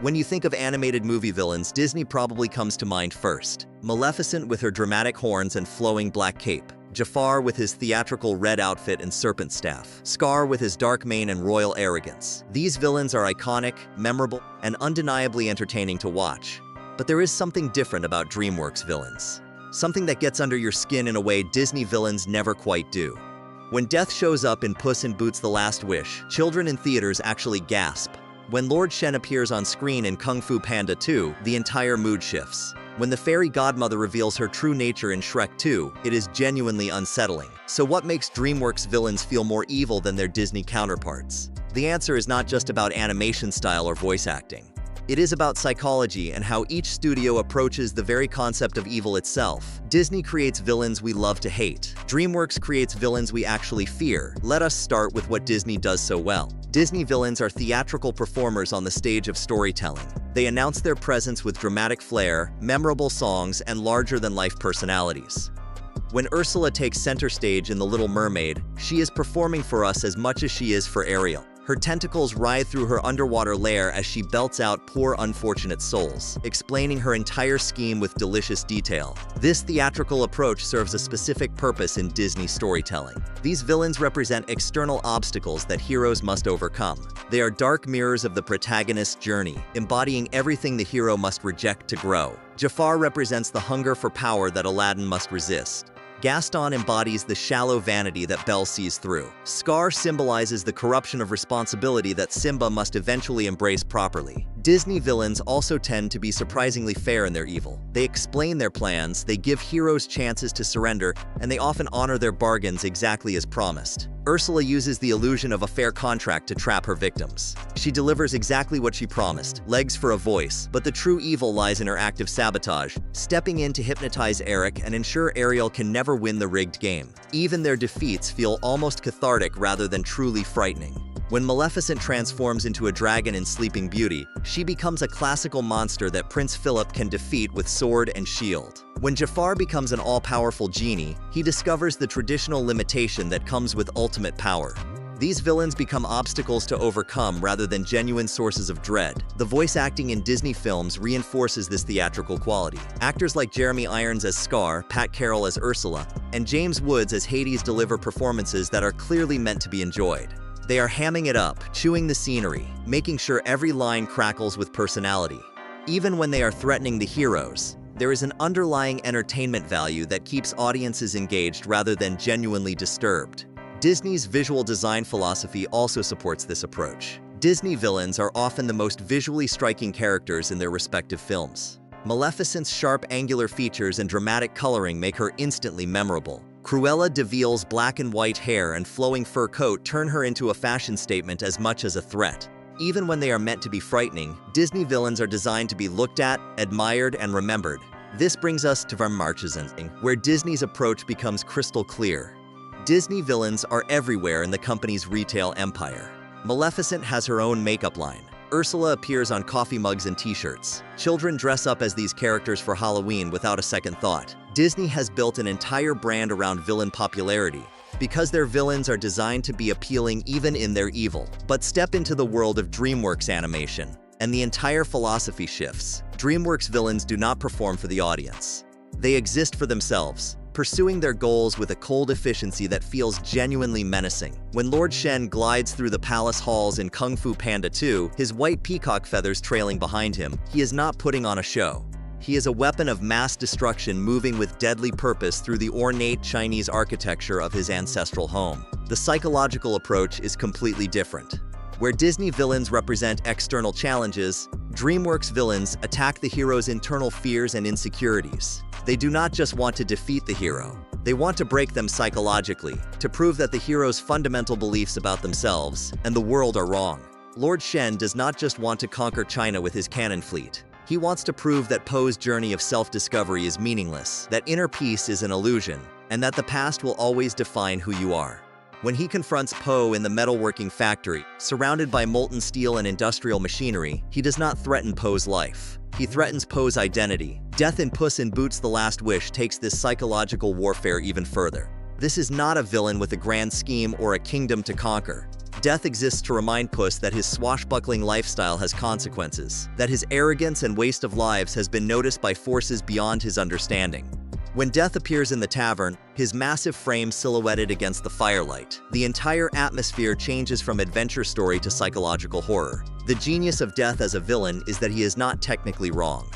When you think of animated movie villains, Disney probably comes to mind first. Maleficent with her dramatic horns and flowing black cape. Jafar with his theatrical red outfit and serpent staff. Scar with his dark mane and royal arrogance. These villains are iconic, memorable, and undeniably entertaining to watch. But there is something different about DreamWorks villains. Something that gets under your skin in a way Disney villains never quite do. When death shows up in Puss in Boots: The Last Wish, children in theaters actually gasp. When Lord Shen appears on screen in Kung Fu Panda 2, the entire mood shifts. When the Fairy Godmother reveals her true nature in Shrek 2, it is genuinely unsettling. So what makes DreamWorks villains feel more evil than their Disney counterparts? The answer is not just about animation style or voice acting. It is about psychology and how each studio approaches the very concept of evil itself. Disney creates villains we love to hate. DreamWorks creates villains we actually fear. Let us start with what Disney does so well. Disney villains are theatrical performers on the stage of storytelling. They announce their presence with dramatic flair, memorable songs, and larger-than-life personalities. When Ursula takes center stage in The Little Mermaid, she is performing for us as much as she is for Ariel. Her tentacles writhe through her underwater lair as she belts out poor unfortunate souls, explaining her entire scheme with delicious detail. This theatrical approach serves a specific purpose in Disney storytelling. These villains represent external obstacles that heroes must overcome. They are dark mirrors of the protagonist's journey, embodying everything the hero must reject to grow. Jafar represents the hunger for power that Aladdin must resist. Gaston embodies the shallow vanity that Belle sees through. Scar symbolizes the corruption of responsibility that Simba must eventually embrace properly. Disney villains also tend to be surprisingly fair in their evil. They explain their plans, they give heroes chances to surrender, and they often honor their bargains exactly as promised. Ursula uses the illusion of a fair contract to trap her victims. She delivers exactly what she promised, legs for a voice, but the true evil lies in her active sabotage, stepping in to hypnotize Eric and ensure Ariel can never win the rigged game. Even their defeats feel almost cathartic rather than truly frightening. When Maleficent transforms into a dragon in Sleeping Beauty, she becomes a classical monster that Prince Philip can defeat with sword and shield. When Jafar becomes an all-powerful genie, he discovers the traditional limitation that comes with ultimate power. These villains become obstacles to overcome rather than genuine sources of dread. The voice acting in Disney films reinforces this theatrical quality. Actors like Jeremy Irons as Scar, Pat Carroll as Ursula, and James Woods as Hades deliver performances that are clearly meant to be enjoyed. They are hamming it up, chewing the scenery, making sure every line crackles with personality. Even when they are threatening the heroes, there is an underlying entertainment value that keeps audiences engaged rather than genuinely disturbed. Disney's visual design philosophy also supports this approach. Disney villains are often the most visually striking characters in their respective films. Maleficent's sharp angular features and dramatic coloring make her instantly memorable. Cruella de Vil's black and white hair and flowing fur coat turn her into a fashion statement as much as a threat. Even when they are meant to be frightening, Disney villains are designed to be looked at, admired, and remembered. This brings us to Maleficent, where Disney's approach becomes crystal clear. Disney villains are everywhere in the company's retail empire. Maleficent has her own makeup line. Ursula appears on coffee mugs and t-shirts. Children dress up as these characters for Halloween without a second thought. Disney has built an entire brand around villain popularity because their villains are designed to be appealing even in their evil. But step into the world of DreamWorks animation, and the entire philosophy shifts. DreamWorks villains do not perform for the audience. They exist for themselves, pursuing their goals with a cold efficiency that feels genuinely menacing. When Lord Shen glides through the palace halls in Kung Fu Panda 2, his white peacock feathers trailing behind him, he is not putting on a show. He is a weapon of mass destruction moving with deadly purpose through the ornate Chinese architecture of his ancestral home. The psychological approach is completely different. Where Disney villains represent external challenges, DreamWorks villains attack the hero's internal fears and insecurities. They do not just want to defeat the hero. They want to break them psychologically, to prove that the hero's fundamental beliefs about themselves and the world are wrong. Lord Shen does not just want to conquer China with his cannon fleet. He wants to prove that Poe's journey of self-discovery is meaningless, that inner peace is an illusion, and that the past will always define who you are. When he confronts Poe in the metalworking factory, surrounded by molten steel and industrial machinery, he does not threaten Poe's life. He threatens Poe's identity. Death in Puss in Boots: The Last Wish takes this psychological warfare even further. This is not a villain with a grand scheme or a kingdom to conquer. Death exists to remind Puss that his swashbuckling lifestyle has consequences, that his arrogance and waste of lives has been noticed by forces beyond his understanding. When Death appears in the tavern, his massive frame silhouetted against the firelight, the entire atmosphere changes from adventure story to psychological horror. The genius of Death as a villain is that he is not technically wrong.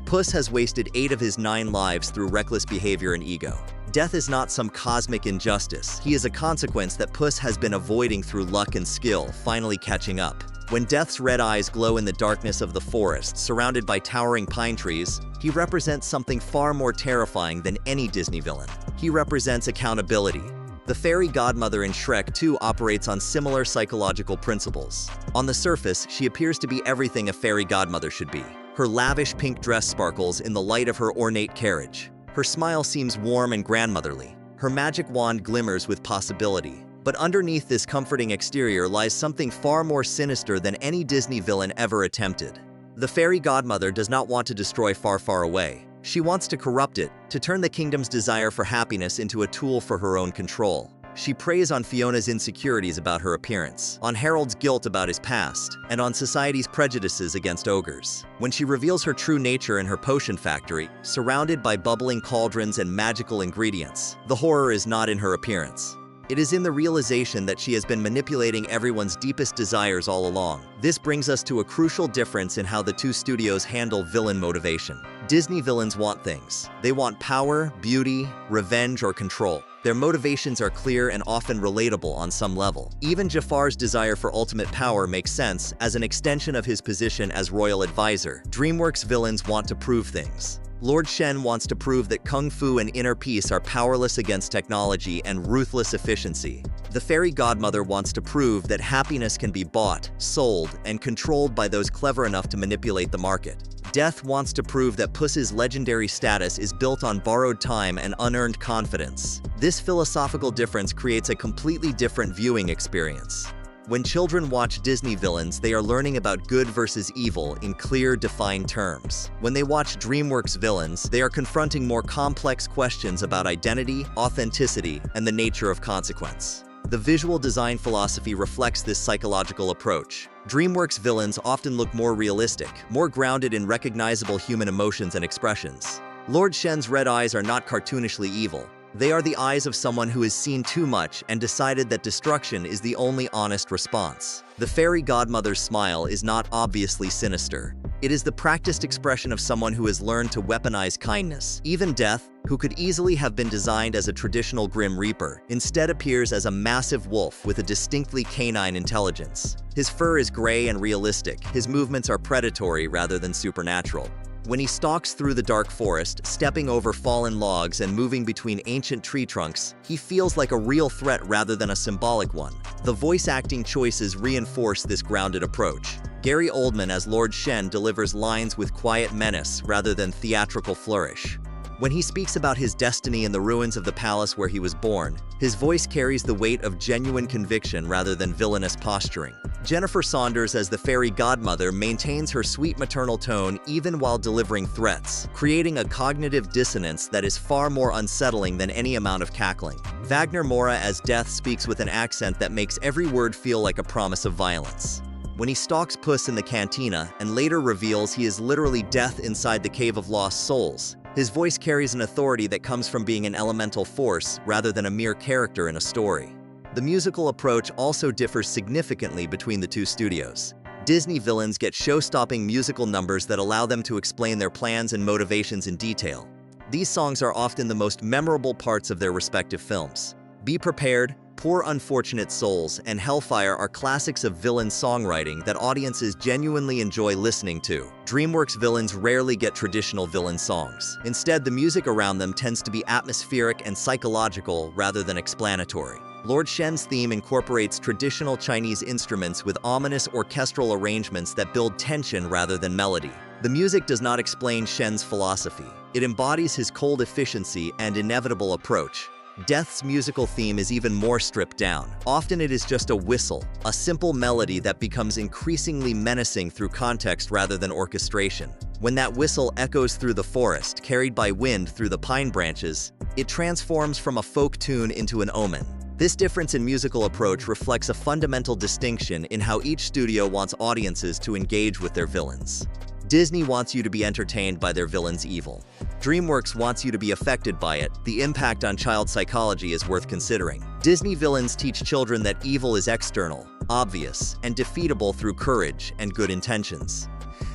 Puss has wasted 8 of his 9 lives through reckless behavior and ego. Death is not some cosmic injustice. He is a consequence that Puss has been avoiding through luck and skill, finally catching up. When Death's red eyes glow in the darkness of the forest, surrounded by towering pine trees, he represents something far more terrifying than any Disney villain. He represents accountability. The Fairy Godmother in Shrek 2 operates on similar psychological principles. On the surface, she appears to be everything a fairy godmother should be. Her lavish pink dress sparkles in the light of her ornate carriage. Her smile seems warm and grandmotherly. Her magic wand glimmers with possibility. But underneath this comforting exterior lies something far more sinister than any Disney villain ever attempted. The Fairy Godmother does not want to destroy Far, Far Away. She wants to corrupt it, to turn the kingdom's desire for happiness into a tool for her own control. She preys on Fiona's insecurities about her appearance, on Harold's guilt about his past, and on society's prejudices against ogres. When she reveals her true nature in her potion factory, surrounded by bubbling cauldrons and magical ingredients, the horror is not in her appearance. It is in the realization that she has been manipulating everyone's deepest desires all along. This brings us to a crucial difference in how the two studios handle villain motivation. Disney villains want things. They want power, beauty, revenge, or control. Their motivations are clear and often relatable on some level. Even Jafar's desire for ultimate power makes sense as an extension of his position as royal advisor. DreamWorks villains want to prove things. Lord Shen wants to prove that Kung Fu and inner peace are powerless against technology and ruthless efficiency. The Fairy Godmother wants to prove that happiness can be bought, sold, and controlled by those clever enough to manipulate the market. Death wants to prove that Puss's legendary status is built on borrowed time and unearned confidence. This philosophical difference creates a completely different viewing experience. When children watch Disney villains, they are learning about good versus evil in clear, defined terms. When they watch DreamWorks villains, they are confronting more complex questions about identity, authenticity, and the nature of consequence. The visual design philosophy reflects this psychological approach. DreamWorks villains often look more realistic, more grounded in recognizable human emotions and expressions. Lord Shen's red eyes are not cartoonishly evil. They are the eyes of someone who has seen too much and decided that destruction is the only honest response. The Fairy Godmother's smile is not obviously sinister. It is the practiced expression of someone who has learned to weaponize kindness. Even Death, who could easily have been designed as a traditional Grim Reaper, instead appears as a massive wolf with a distinctly canine intelligence. His fur is gray and realistic. His movements are predatory rather than supernatural. When he stalks through the dark forest, stepping over fallen logs and moving between ancient tree trunks, he feels like a real threat rather than a symbolic one. The voice acting choices reinforce this grounded approach. Gary Oldman as Lord Shen delivers lines with quiet menace rather than theatrical flourish. When he speaks about his destiny in the ruins of the palace where he was born, his voice carries the weight of genuine conviction rather than villainous posturing. Jennifer Saunders as the Fairy Godmother maintains her sweet maternal tone even while delivering threats, creating a cognitive dissonance that is far more unsettling than any amount of cackling. Wagner Moura as Death speaks with an accent that makes every word feel like a promise of violence. When he stalks Puss in the cantina and later reveals he is literally Death inside the Cave of Lost Souls, his voice carries an authority that comes from being an elemental force rather than a mere character in a story. The musical approach also differs significantly between the two studios. Disney villains get show-stopping musical numbers that allow them to explain their plans and motivations in detail. These songs are often the most memorable parts of their respective films. Be Prepared, Poor Unfortunate Souls, and Hellfire are classics of villain songwriting that audiences genuinely enjoy listening to. DreamWorks villains rarely get traditional villain songs. Instead, the music around them tends to be atmospheric and psychological rather than explanatory. Lord Shen's theme incorporates traditional Chinese instruments with ominous orchestral arrangements that build tension rather than melody. The music does not explain Shen's philosophy. It embodies his cold efficiency and inevitable approach. Death's musical theme is even more stripped down. Often it is just a whistle, a simple melody that becomes increasingly menacing through context rather than orchestration. When that whistle echoes through the forest, carried by wind through the pine branches, it transforms from a folk tune into an omen. This difference in musical approach reflects a fundamental distinction in how each studio wants audiences to engage with their villains. Disney wants you to be entertained by their villain's evil. DreamWorks wants you to be affected by it. The impact on child psychology is worth considering. Disney villains teach children that evil is external, obvious, and defeatable through courage and good intentions.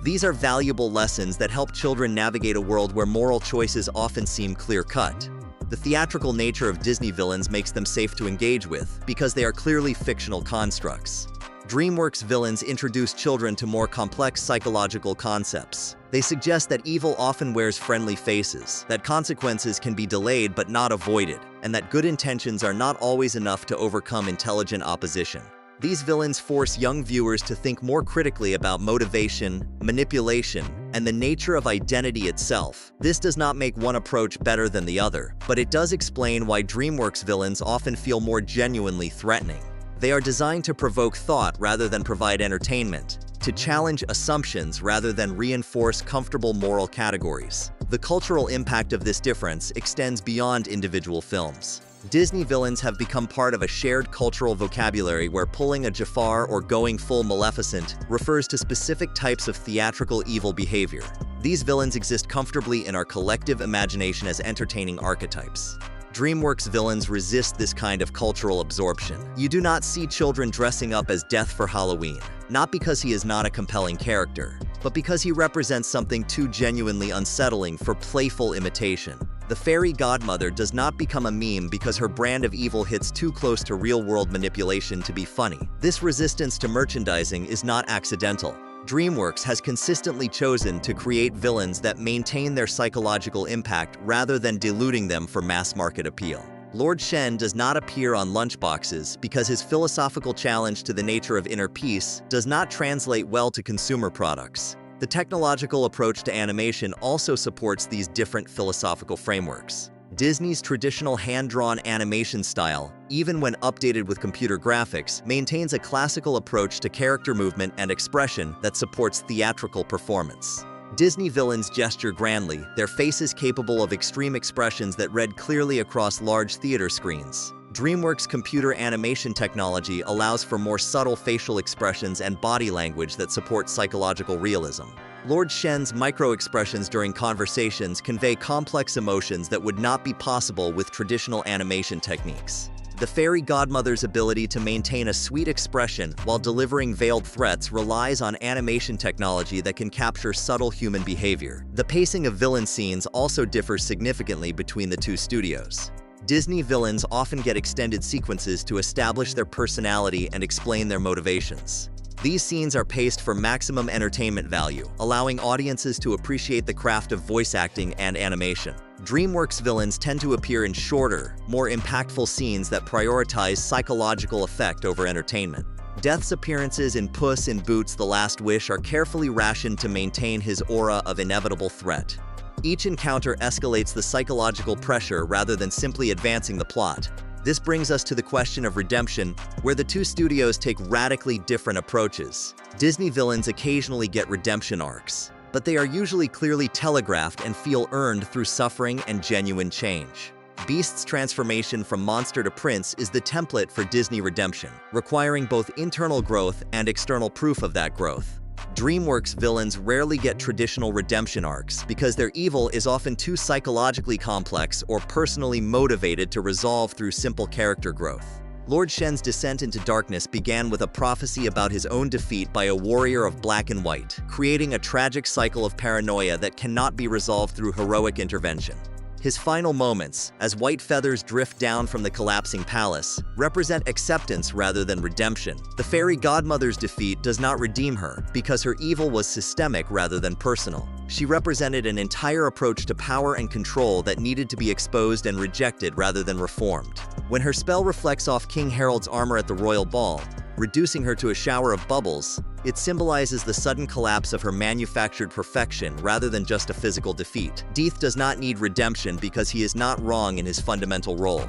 These are valuable lessons that help children navigate a world where moral choices often seem clear-cut. The theatrical nature of Disney villains makes them safe to engage with because they are clearly fictional constructs. DreamWorks villains introduce children to more complex psychological concepts. They suggest that evil often wears friendly faces, that consequences can be delayed but not avoided, and that good intentions are not always enough to overcome intelligent opposition. These villains force young viewers to think more critically about motivation, manipulation, and the nature of identity itself. This does not make one approach better than the other, but it does explain why DreamWorks villains often feel more genuinely threatening. They are designed to provoke thought rather than provide entertainment, to challenge assumptions rather than reinforce comfortable moral categories. The cultural impact of this difference extends beyond individual films. Disney villains have become part of a shared cultural vocabulary where pulling a Jafar or going full Maleficent refers to specific types of theatrical evil behavior. These villains exist comfortably in our collective imagination as entertaining archetypes. DreamWorks villains resist this kind of cultural absorption. You do not see children dressing up as Death for Halloween, not because he is not a compelling character, but because he represents something too genuinely unsettling for playful imitation. The Fairy Godmother does not become a meme because her brand of evil hits too close to real-world manipulation to be funny. This resistance to merchandising is not accidental. DreamWorks has consistently chosen to create villains that maintain their psychological impact rather than diluting them for mass-market appeal. Lord Shen does not appear on lunchboxes because his philosophical challenge to the nature of inner peace does not translate well to consumer products. The technological approach to animation also supports these different philosophical frameworks. Disney's traditional hand-drawn animation style, even when updated with computer graphics, maintains a classical approach to character movement and expression that supports theatrical performance. Disney villains gesture grandly, their faces capable of extreme expressions that read clearly across large theater screens. DreamWorks' computer animation technology allows for more subtle facial expressions and body language that support psychological realism. Lord Shen's micro-expressions during conversations convey complex emotions that would not be possible with traditional animation techniques. The Fairy Godmother's ability to maintain a sweet expression while delivering veiled threats relies on animation technology that can capture subtle human behavior. The pacing of villain scenes also differs significantly between the two studios. Disney villains often get extended sequences to establish their personality and explain their motivations. These scenes are paced for maximum entertainment value, allowing audiences to appreciate the craft of voice acting and animation. DreamWorks villains tend to appear in shorter, more impactful scenes that prioritize psychological effect over entertainment. Death's appearances in Puss in Boots: The Last Wish are carefully rationed to maintain his aura of inevitable threat. Each encounter escalates the psychological pressure rather than simply advancing the plot. This brings us to the question of redemption, where the two studios take radically different approaches. Disney villains occasionally get redemption arcs, but they are usually clearly telegraphed and feel earned through suffering and genuine change. Beast's transformation from monster to prince is the template for Disney redemption, requiring both internal growth and external proof of that growth. DreamWorks villains rarely get traditional redemption arcs because their evil is often too psychologically complex or personally motivated to resolve through simple character growth. Lord Shen's descent into darkness began with a prophecy about his own defeat by a warrior of black and white, creating a tragic cycle of paranoia that cannot be resolved through heroic intervention. His final moments, as white feathers drift down from the collapsing palace, represent acceptance rather than redemption. The Fairy Godmother's defeat does not redeem her because her evil was systemic rather than personal. She represented an entire approach to power and control that needed to be exposed and rejected rather than reformed. When her spell reflects off King Harold's armor at the royal ball, reducing her to a shower of bubbles, it symbolizes the sudden collapse of her manufactured perfection rather than just a physical defeat. Death does not need redemption because he is not wrong in his fundamental role.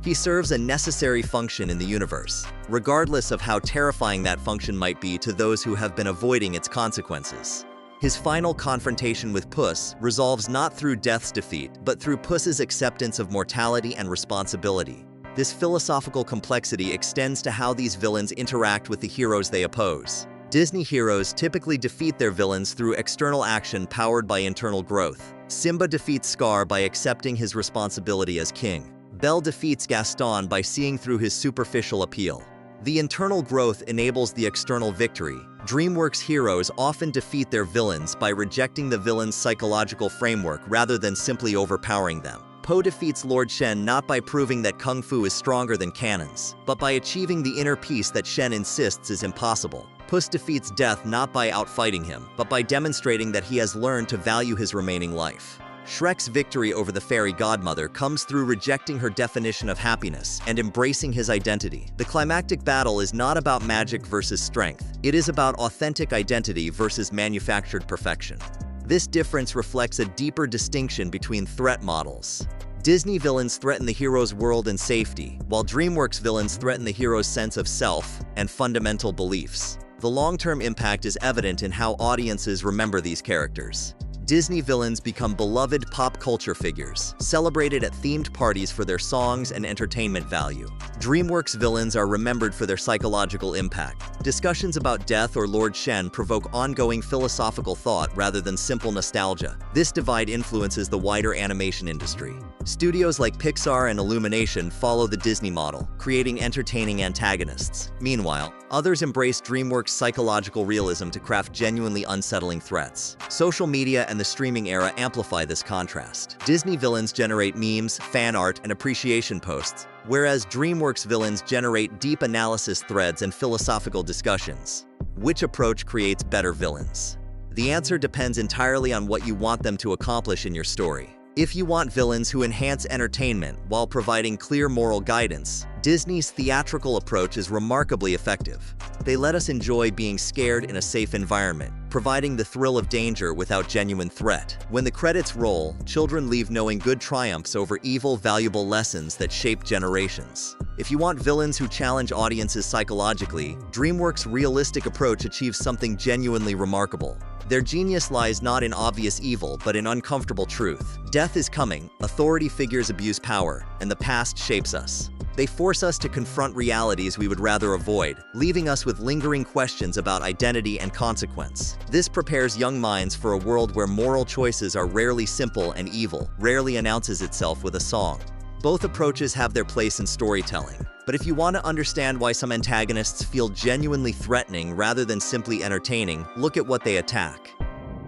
He serves a necessary function in the universe, regardless of how terrifying that function might be to those who have been avoiding its consequences. His final confrontation with Puss resolves not through Death's defeat, but through Puss's acceptance of mortality and responsibility. This philosophical complexity extends to how these villains interact with the heroes they oppose. Disney heroes typically defeat their villains through external action powered by internal growth. Simba defeats Scar by accepting his responsibility as king. Belle defeats Gaston by seeing through his superficial appeal. The internal growth enables the external victory. DreamWorks heroes often defeat their villains by rejecting the villain's psychological framework rather than simply overpowering them. Po defeats Lord Shen not by proving that Kung Fu is stronger than cannons, but by achieving the inner peace that Shen insists is impossible. Puss defeats Death not by outfighting him, but by demonstrating that he has learned to value his remaining life. Shrek's victory over the Fairy Godmother comes through rejecting her definition of happiness and embracing his identity. The climactic battle is not about magic versus strength. It is about authentic identity versus manufactured perfection. This difference reflects a deeper distinction between threat models. Disney villains threaten the hero's world and safety, while DreamWorks villains threaten the hero's sense of self and fundamental beliefs. The long-term impact is evident in how audiences remember these characters. Disney villains become beloved pop culture figures, celebrated at themed parties for their songs and entertainment value. DreamWorks villains are remembered for their psychological impact. Discussions about death or Lord Shen provoke ongoing philosophical thought rather than simple nostalgia. This divide influences the wider animation industry. Studios like Pixar and Illumination follow the Disney model, creating entertaining antagonists. Meanwhile, others embrace DreamWorks' psychological realism to craft genuinely unsettling threats. Social media and the streaming era amplify this contrast. Disney villains generate memes, fan art, and appreciation posts, whereas DreamWorks villains generate deep analysis threads and philosophical discussions. Which approach creates better villains? The answer depends entirely on what you want them to accomplish in your story. If you want villains who enhance entertainment while providing clear moral guidance, Disney's theatrical approach is remarkably effective. They let us enjoy being scared in a safe environment, providing the thrill of danger without genuine threat. When the credits roll, children leave knowing good triumphs over evil, valuable lessons that shape generations. If you want villains who challenge audiences psychologically, DreamWorks' realistic approach achieves something genuinely remarkable. Their genius lies not in obvious evil, but in uncomfortable truth. Death is coming, authority figures abuse power, and the past shapes us. They force us to confront realities we would rather avoid, leaving us with lingering questions about identity and consequence. This prepares young minds for a world where moral choices are rarely simple and evil rarely announces itself with a song. Both approaches have their place in storytelling, but if you want to understand why some antagonists feel genuinely threatening rather than simply entertaining, look at what they attack.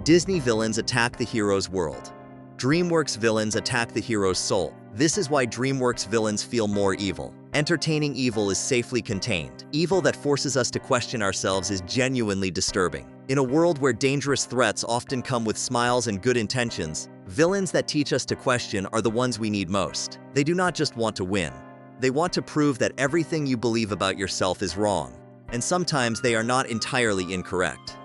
Disney villains attack the hero's world. DreamWorks villains attack the hero's soul. This is why DreamWorks villains feel more evil. Entertaining evil is safely contained. Evil that forces us to question ourselves is genuinely disturbing. In a world where dangerous threats often come with smiles and good intentions, villains that teach us to question are the ones we need most. They do not just want to win. They want to prove that everything you believe about yourself is wrong. And sometimes they are not entirely incorrect.